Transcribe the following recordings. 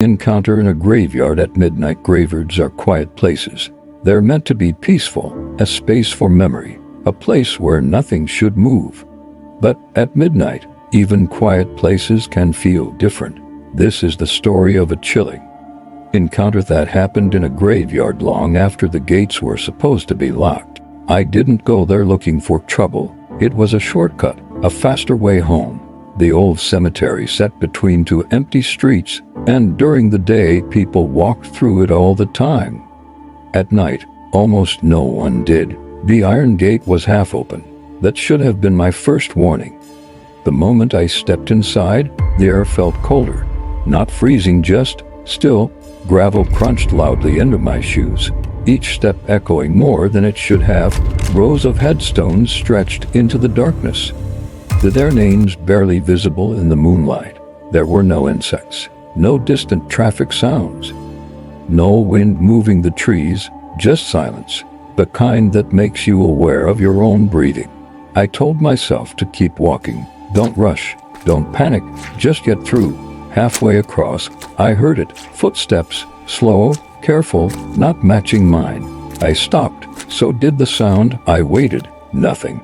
Encounter in a graveyard at midnight. Graveyards are quiet places. They're meant to be peaceful, a space for memory, a place where nothing should move. But at midnight, even quiet places can feel different. This is the story of a chilling encounter that happened in a graveyard long after the gates were supposed to be locked. I didn't go there looking for trouble. It was a shortcut, a faster way home. The old cemetery sat between two empty streets, and during the day people walked through it all the time. At night, almost no one did. The iron gate was half open. That should have been my first warning. The moment I stepped inside, the air felt colder. Not freezing, just still. Gravel crunched loudly into my shoes, each step echoing more than it should have. Rows of headstones stretched into the darkness, their names barely visible in the moonlight. There were no insects, no distant traffic sounds, no wind moving the trees, just silence, the kind that makes you aware of your own breathing. I told myself to keep walking. Don't rush, don't panic, just get through. Halfway across, I heard it, footsteps, slow, careful, not matching mine. I stopped, so did the sound. I waited, nothing.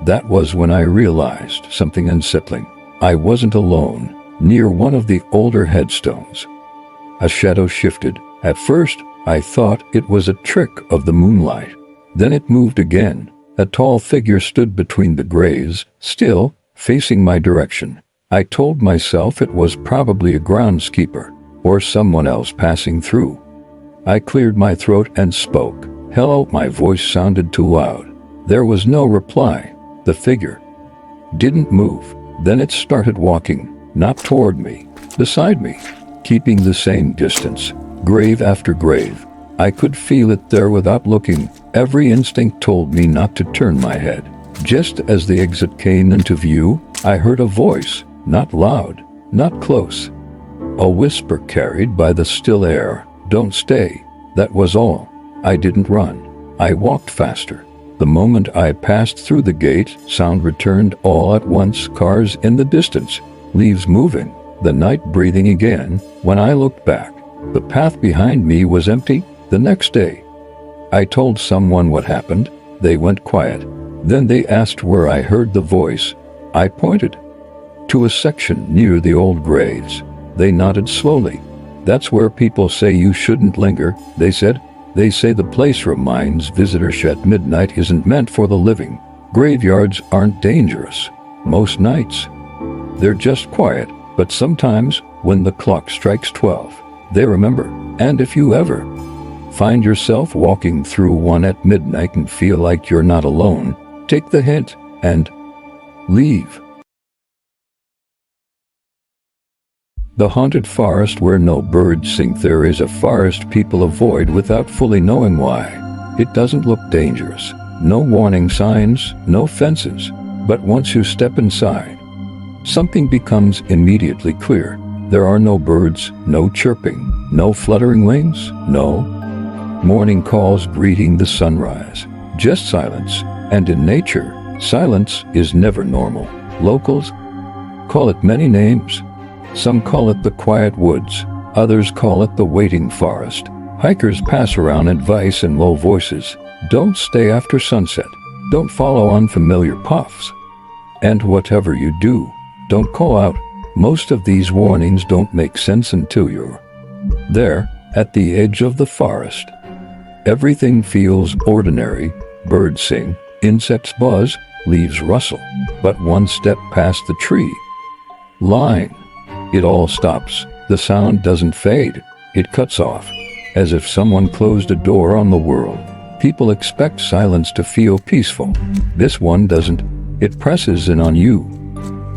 That was when I realized something unsettling. I wasn't alone. Near one of the older headstones, a shadow shifted. At first, I thought it was a trick of the moonlight. Then it moved again. A tall figure stood between the graves, still, facing my direction. I told myself it was probably a groundskeeper, or someone else passing through. I cleared my throat and spoke. Hello. My voice sounded too loud. There was no reply. The figure didn't move. Then it started walking, not toward me, beside me, keeping the same distance, grave after grave. I could feel it there without looking. Every instinct told me not to turn my head. Just as the exit came into view, I heard a voice, not loud, not close. A whisper carried by the still air. Don't stay. That was all. I didn't run. I walked faster. The moment I passed through the gate, sound returned all at once. Cars in the distance, leaves moving, the night breathing again. When I looked back, the path behind me was empty. The next day, I told someone what happened. They went quiet. Then they asked where I heard the voice. I pointed to a section near the old graves. They nodded slowly. That's where people say you shouldn't linger, they said. They say the place reminds visitors at midnight isn't meant for the living. Graveyards aren't dangerous most nights. They're just quiet, but sometimes, when the clock strikes 12, they remember. And if you ever find yourself walking through one at midnight and feel like you're not alone, take the hint and leave. The haunted forest where no birds sing. There is a forest people avoid without fully knowing why. It doesn't look dangerous. No warning signs, no fences. But once you step inside, something becomes immediately clear. There are no birds, no chirping, no fluttering wings, no morning calls greeting the sunrise. Just silence. And in nature, silence is never normal. Locals call it many names. Some call it the quiet woods, others call it the waiting forest. Hikers pass around advice in low voices. Don't stay after sunset. Don't follow unfamiliar paths. And whatever you do, don't call out. Most of these warnings don't make sense until you're there, at the edge of the forest. Everything feels ordinary. Birds sing, insects buzz, leaves rustle. But one step past the tree line, it all stops. The sound doesn't fade. It cuts off, as if someone closed a door on the world. People expect silence to feel peaceful. This one doesn't. It presses in on you,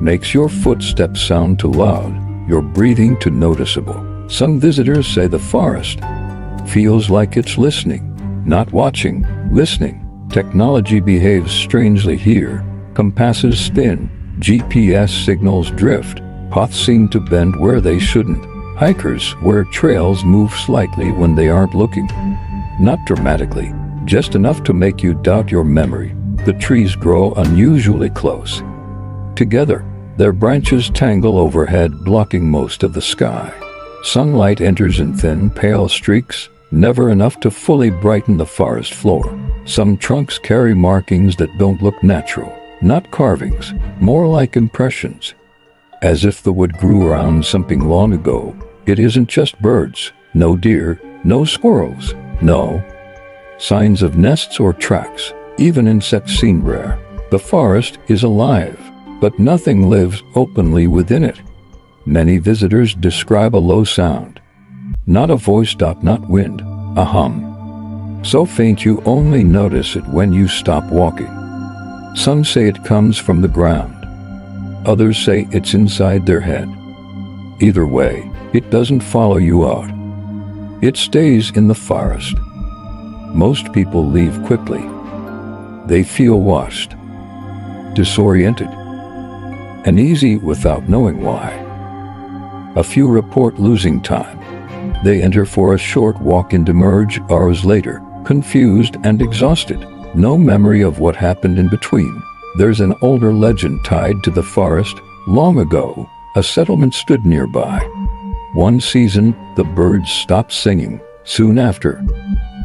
makes your footsteps sound too loud, your breathing too noticeable. Some visitors say the forest feels like it's listening, not watching, listening. Technology behaves strangely here. Compasses spin, GPS signals drift. Paths seem to bend where they shouldn't. Hikers wear trails move slightly when they aren't looking. Not dramatically, just enough to make you doubt your memory. The trees grow unusually close together. Their branches tangle overhead, blocking most of the sky. Sunlight enters in thin, pale streaks, never enough to fully brighten the forest floor. Some trunks carry markings that don't look natural, not carvings, more like impressions. As if the wood grew around something long ago. It isn't just birds, no deer, no squirrels, no signs of nests or tracks. Even insects seem rare. The forest is alive, but nothing lives openly within it. Many visitors describe a low sound. Not a voice, not wind, a hum. So faint you only notice it when you stop walking. Some say it comes from the ground. Others say it's inside their head. Either way, it doesn't follow you out. It stays in the forest. Most people leave quickly. They feel washed, disoriented, uneasy without knowing why. A few report losing time. They enter for a short walk and emerge hours later, confused and exhausted. No memory of what happened in between. There's an older legend tied to the forest. Long ago, a settlement stood nearby. One season, the birds stopped singing. Soon after,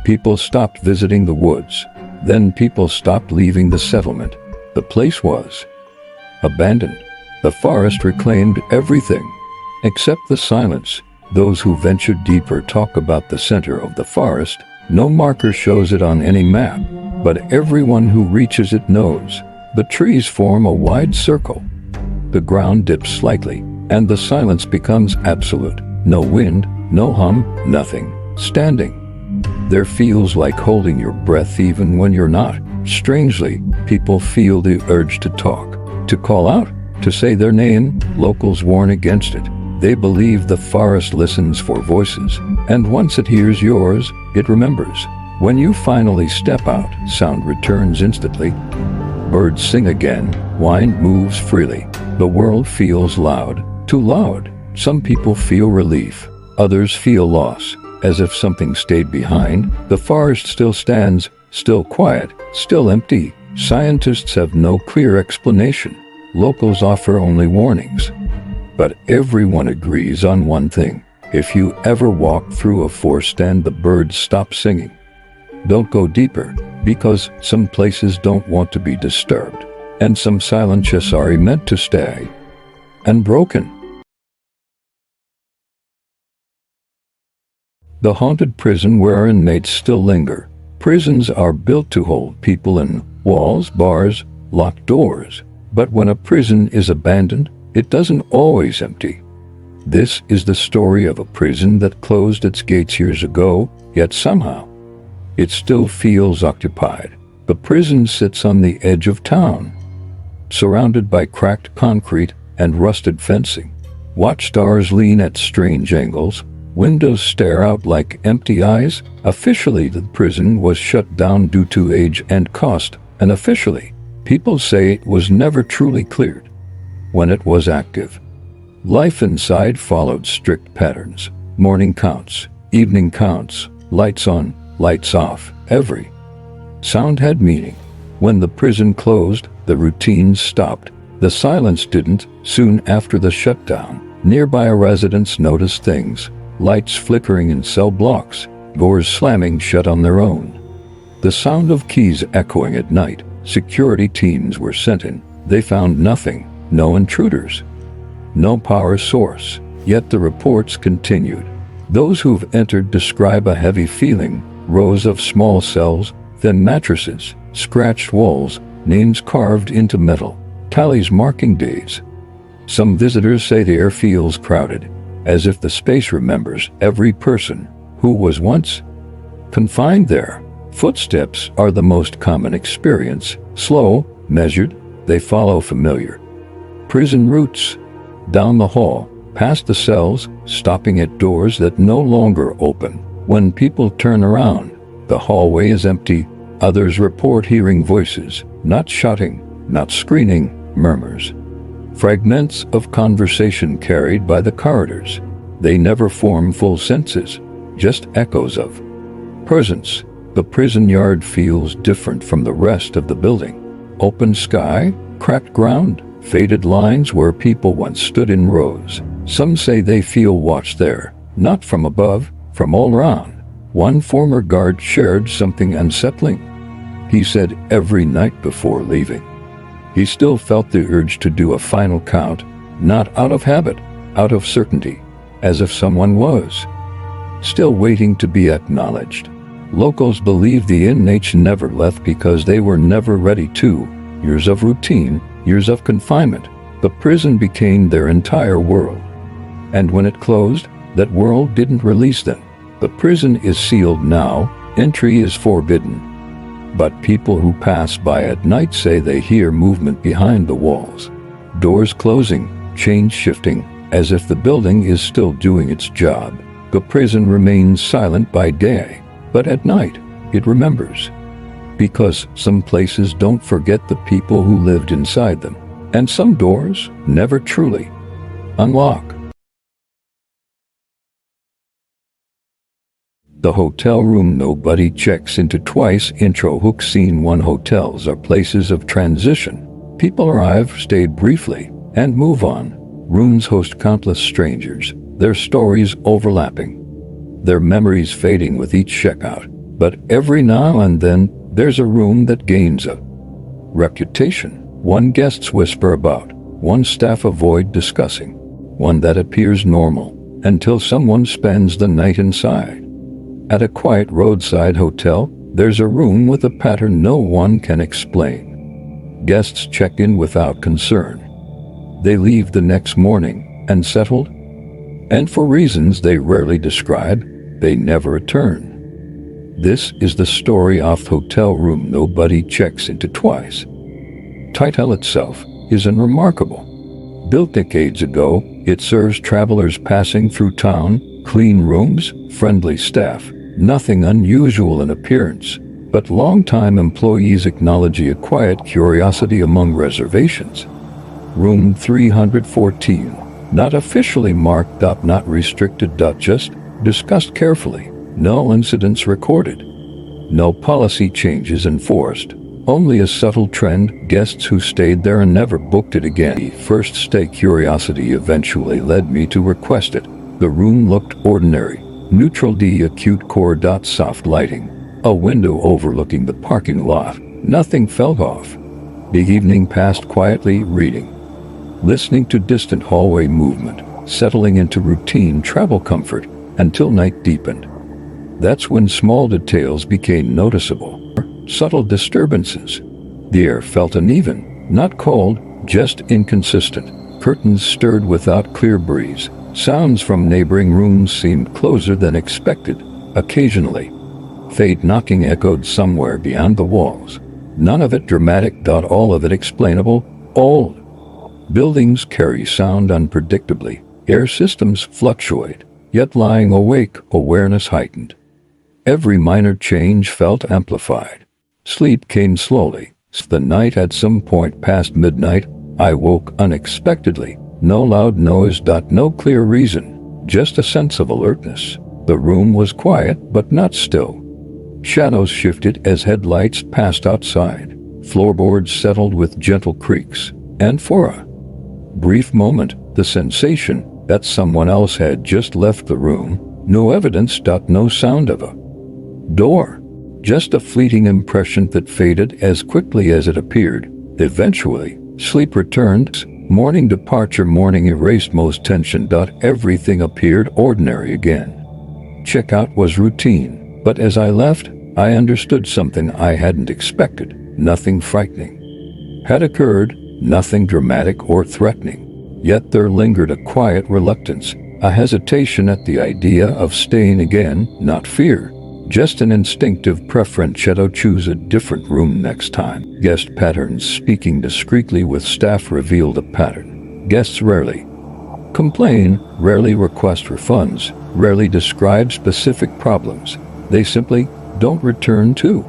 people stopped visiting the woods. Then people stopped leaving the settlement. The place was abandoned. The forest reclaimed everything, except the silence. Those who ventured deeper talk about the center of the forest. No marker shows it on any map, but everyone who reaches it knows. The trees form a wide circle. The ground dips slightly, and the silence becomes absolute. No wind, no hum, nothing. Standing there feels like holding your breath even when you're not. Strangely, people feel the urge to talk, to call out, to say their name. Locals warn against it. They believe the forest listens for voices, and once it hears yours, it remembers. When you finally step out, sound returns instantly. Birds sing again, wind moves freely. The world feels loud, too loud. Some people feel relief, others feel loss, as if something stayed behind. The forest still stands, still quiet, still empty. Scientists have no clear explanation. Locals offer only warnings. But everyone agrees on one thing. If you ever walk through a forest and the birds stop singing, don't go deeper, because some places don't want to be disturbed, and some silences are meant to stay unbroken. The haunted prison where inmates still linger. Prisons are built to hold people in walls, bars, locked doors. But when a prison is abandoned, it doesn't always empty. This is the story of a prison that closed its gates years ago, yet somehow it still feels occupied. The prison sits on the edge of town, surrounded by cracked concrete and rusted fencing. Watchtowers lean at strange angles. Windows stare out like empty eyes. Officially, the prison was shut down due to age and cost. Unofficially, people say it was never truly cleared. When it was active, life inside followed strict patterns. Morning counts, evening counts, lights on, lights off. Every sound had meaning. When the prison closed, the routine stopped. The silence didn't. Soon after the shutdown, nearby residents noticed things. Lights flickering in cell blocks, doors slamming shut on their own. The sound of keys echoing at night. Security teams were sent in. They found nothing, no intruders, no power source. Yet the reports continued. Those who've entered describe a heavy feeling, rows of small cells, thin mattresses, scratched walls, names carved into metal, tallies marking days. Some visitors say the air feels crowded, as if the space remembers every person who was once confined there. Footsteps are the most common experience. Slow, measured, they follow familiar prison routes. Down the hall, past the cells, stopping at doors that no longer open. When people turn around, the hallway is empty. Others report hearing voices, not shouting, not screaming, murmurs. Fragments of conversation carried by the corridors. They never form full sentences, just echoes of presence. The prison yard feels different from the rest of the building. Open sky, cracked ground, faded lines where people once stood in rows. Some say they feel watched there, Not from above, from all around. One former guard shared something unsettling. He said every night before leaving, he still felt the urge to do a final count, not out of habit, out of certainty, as if someone was still waiting to be acknowledged. Locals believe the inmates never left because they were never ready to. Years of routine, years of confinement, the prison became their entire world. And when it closed, that world didn't release them. The prison is sealed now, entry is forbidden. But people who pass by at night say they hear movement behind the walls. Doors closing, chains shifting, as if the building is still doing its job. The prison remains silent by day, but at night, it remembers. Because some places don't forget the people who lived inside them, and some doors never truly unlock. The hotel room nobody checks into twice. Intro hook scene 1. Hotels are places of transition. People arrive, stay briefly, and move on. Rooms host countless strangers, their stories overlapping, their memories fading with each checkout. But every now and then, there's a room that gains a reputation. One guests whisper about, one staff avoid discussing, one that appears normal, until someone spends the night inside. At a quiet roadside hotel, there's a room with a pattern no one can explain. Guests check in without concern. They leave the next morning, unsettled, and for reasons they rarely describe, they never return. This is the story of hotel room nobody checks into twice. Title itself is unremarkable. Built decades ago, it serves travelers passing through town, clean rooms, friendly staff, nothing unusual in appearance, but longtime employees acknowledge a quiet curiosity among reservations. Room 314, not officially marked up, not restricted, just discussed carefully, no incidents recorded, no policy changes enforced, only a subtle trend, guests who stayed there and never booked it again. First stay curiosity eventually led me to request it. The room looked ordinary, neutral D acute core. Soft lighting, a window overlooking the parking lot, nothing felt off. The evening passed quietly, reading, listening to distant hallway movement, settling into routine travel comfort, until night deepened. That's when small details became noticeable, subtle disturbances. The air felt uneven, not cold, just inconsistent. Curtains stirred without clear breeze. Sounds from neighboring rooms seemed closer than expected. Occasionally, faint knocking echoed somewhere beyond the walls. None of it dramatic, all of it explainable. Old buildings carry sound unpredictably. Air systems fluctuate, yet lying awake, awareness heightened. Every minor change felt amplified. Sleep came slowly. The night at some point past midnight, I woke unexpectedly. No loud noise, no clear reason, just a sense of alertness. The room was quiet, but not still. Shadows shifted as headlights passed outside. Floorboards settled with gentle creaks, and for a brief moment, the sensation that someone else had just left the room. No evidence, no sound of a door. Just a fleeting impression that faded as quickly as it appeared. Eventually, sleep returned. Morning departure, morning erased most tension. Everything appeared ordinary again. Checkout was routine, but as I left, I understood something I hadn't expected. Nothing frightening had occurred, nothing dramatic or threatening. Yet there lingered a quiet reluctance, a hesitation at the idea of staying again, not fear. Just an instinctive preference. Shadow choose a different room next time. Guest patterns, speaking discreetly with staff revealed a pattern. Guests rarely complain, rarely request refunds, rarely describe specific problems. They simply don't return to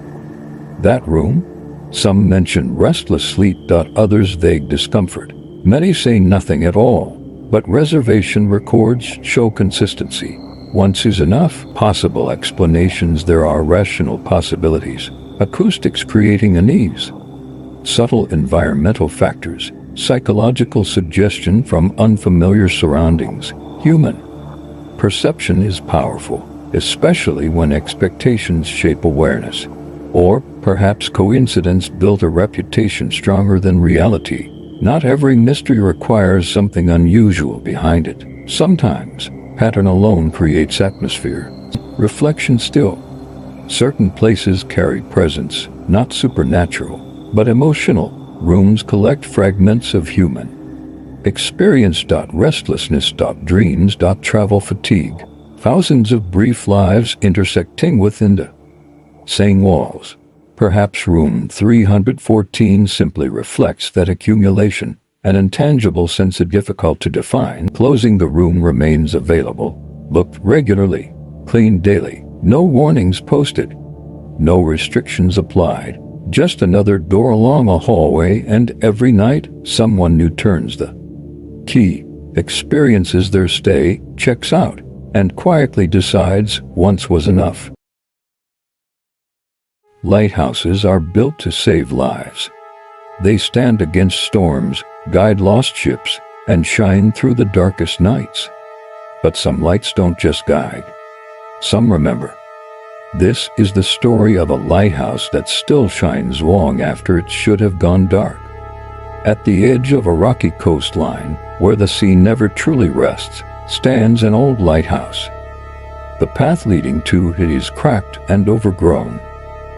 that room. Some mention restless sleep, others vague discomfort. Many say nothing at all, but reservation records show consistency. Once is enough. Possible explanations, there are rational possibilities. Acoustics creating unease. Subtle environmental factors. Psychological suggestion from unfamiliar surroundings. Human Perception is powerful, especially when expectations shape awareness. Or perhaps coincidence built a reputation stronger than reality. Not every mystery requires something unusual behind it. Sometimes, pattern alone creates atmosphere. Reflection still. Certain places carry presence, not supernatural, but emotional. Rooms collect fragments of human experience. Restlessness. Dreams. Travel fatigue. Thousands of brief lives intersecting within the same walls. Perhaps room 314 simply reflects that accumulation, an intangible sense difficult to define. Closing. The room remains available, booked regularly, cleaned daily, no warnings posted, no restrictions applied, just another door along a hallway, and every night someone new turns the key, experiences their stay, checks out, and quietly decides once was enough. Lighthouses are built to save lives. They stand against storms, guide lost ships, and shine through the darkest nights. But some lights don't just guide. Some remember. This is the story of a lighthouse that still shines long after it should have gone dark. At the edge of a rocky coastline, where the sea never truly rests, stands an old lighthouse. The path leading to it is cracked and overgrown.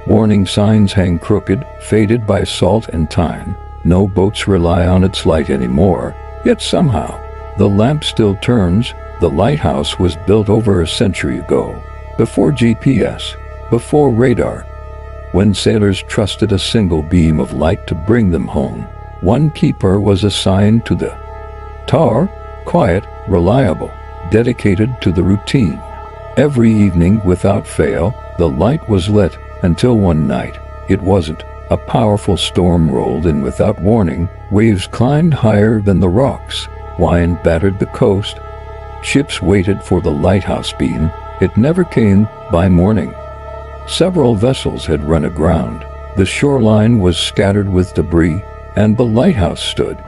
Warning signs hang crooked, faded by salt and time. No boats rely on its light anymore, yet somehow, the lamp still turns. The lighthouse was built over a century ago, before GPS, before radar. When sailors trusted a single beam of light to bring them home, one keeper was assigned to the tower, quiet, reliable, dedicated to the routine. Every evening, without fail, the light was lit, until one night, it wasn't. A powerful storm rolled in without warning. Waves climbed higher than the rocks. Wind battered the coast. Ships waited for the lighthouse beam. It never came. By morning, several vessels had run aground. The shoreline was scattered with debris, and the lighthouse stood,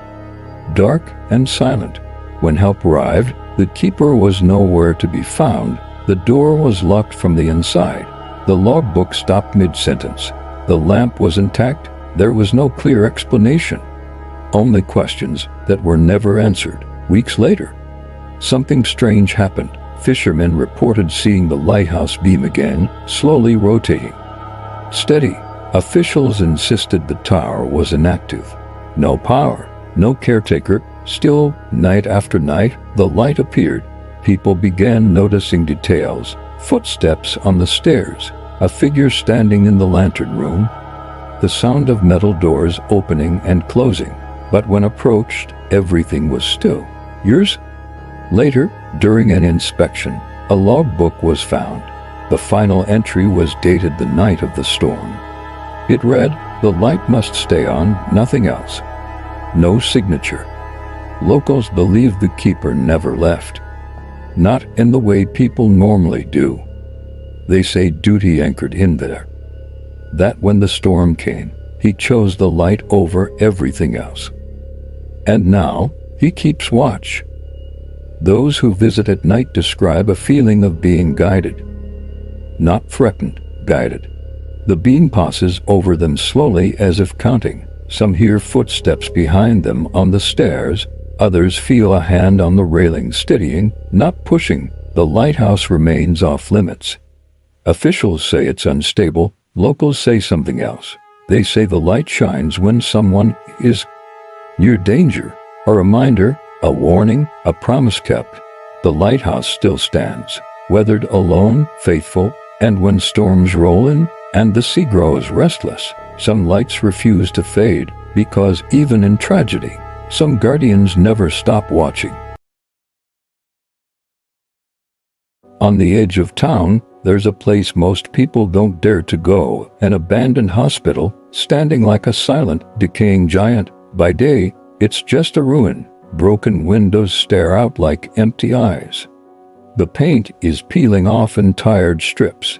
dark and silent. When help arrived, the keeper was nowhere to be found. The door was locked from the inside. The logbook stopped mid-sentence. The lamp was intact. There was no clear explanation. Only questions that were never answered. Weeks later, something strange happened. Fishermen reported seeing the lighthouse beam again, slowly rotating. Steady. Officials insisted the tower was inactive. No power, no caretaker. Still, night after night, the light appeared. People began noticing details. Footsteps on the stairs, a figure standing in the lantern room, the sound of metal doors opening and closing. But when approached, everything was still. Years later, during an inspection, a logbook was found. The final entry was dated the night of the storm. It read, "The light must stay on, nothing else." No signature. Locals believe the keeper never left. Not in the way people normally do. They say duty anchored him there. That when the storm came, he chose the light over everything else. And now, he keeps watch. Those who visit at night describe a feeling of being guided. Not threatened, guided. The beam passes over them slowly as if counting. Some hear footsteps behind them on the stairs. Others feel a hand on the railing steadying, not pushing. The lighthouse remains off limits. Officials say it's unstable. Locals say something else. They say the light shines when someone is near danger. A reminder, a warning, a promise kept. The lighthouse still stands, weathered, alone, faithful, and when storms roll in and the sea grows restless, some lights refuse to fade, because even in tragedy, some guardians never stop watching. On the edge of town, there's a place most people don't dare to go, an abandoned hospital, standing like a silent, decaying giant. By day, it's just a ruin. Broken windows stare out like empty eyes. The paint is peeling off in tired strips,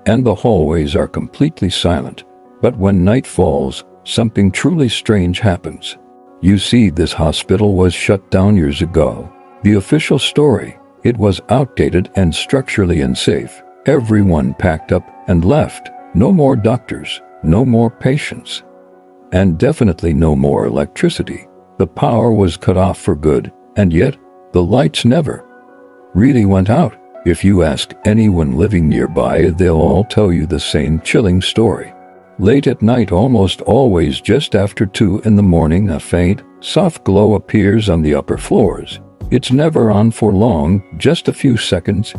and the hallways are completely silent. But when night falls, something truly strange happens. You see, this hospital was shut down years ago. The official story, It was outdated and structurally unsafe. Everyone packed up and left. No more doctors, no more patients, and definitely no more electricity. The power was cut off for good, and yet the lights never really went out. If you ask anyone living nearby, they'll all tell you the same chilling story. Late at night, almost always just after 2 in the morning, a faint, soft glow appears on the upper floors. It's never on for long, just a few seconds,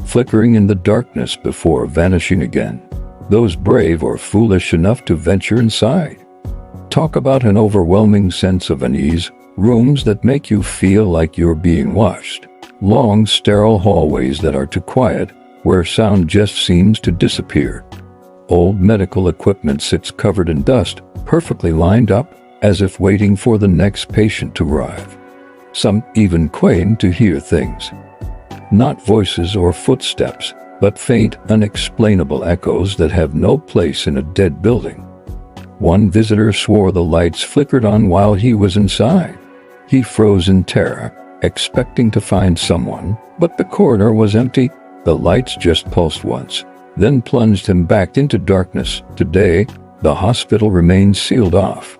flickering in the darkness before vanishing again. Those brave or foolish enough to venture inside. Talk about an overwhelming sense of unease, rooms that make you feel like you're being watched. Long, sterile hallways that are too quiet, where sound just seems to disappear. Old medical equipment sits covered in dust, perfectly lined up, as if waiting for the next patient to arrive. Some even claim to hear things. Not voices or footsteps, but faint, unexplainable echoes that have no place in a dead building. One visitor swore the lights flickered on while he was inside. He froze in terror, expecting to find someone, but the corridor was empty. The lights just pulsed once, then plunged him back into darkness. Today, the hospital remains sealed off.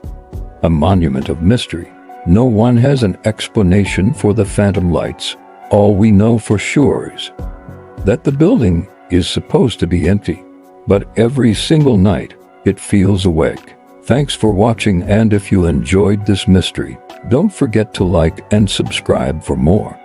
A monument of mystery. No one has an explanation for the phantom lights. All we know for sure is that the building is supposed to be empty, but every single night, it feels awake. Thanks for watching, and if you enjoyed this mystery, don't forget to like and subscribe for more.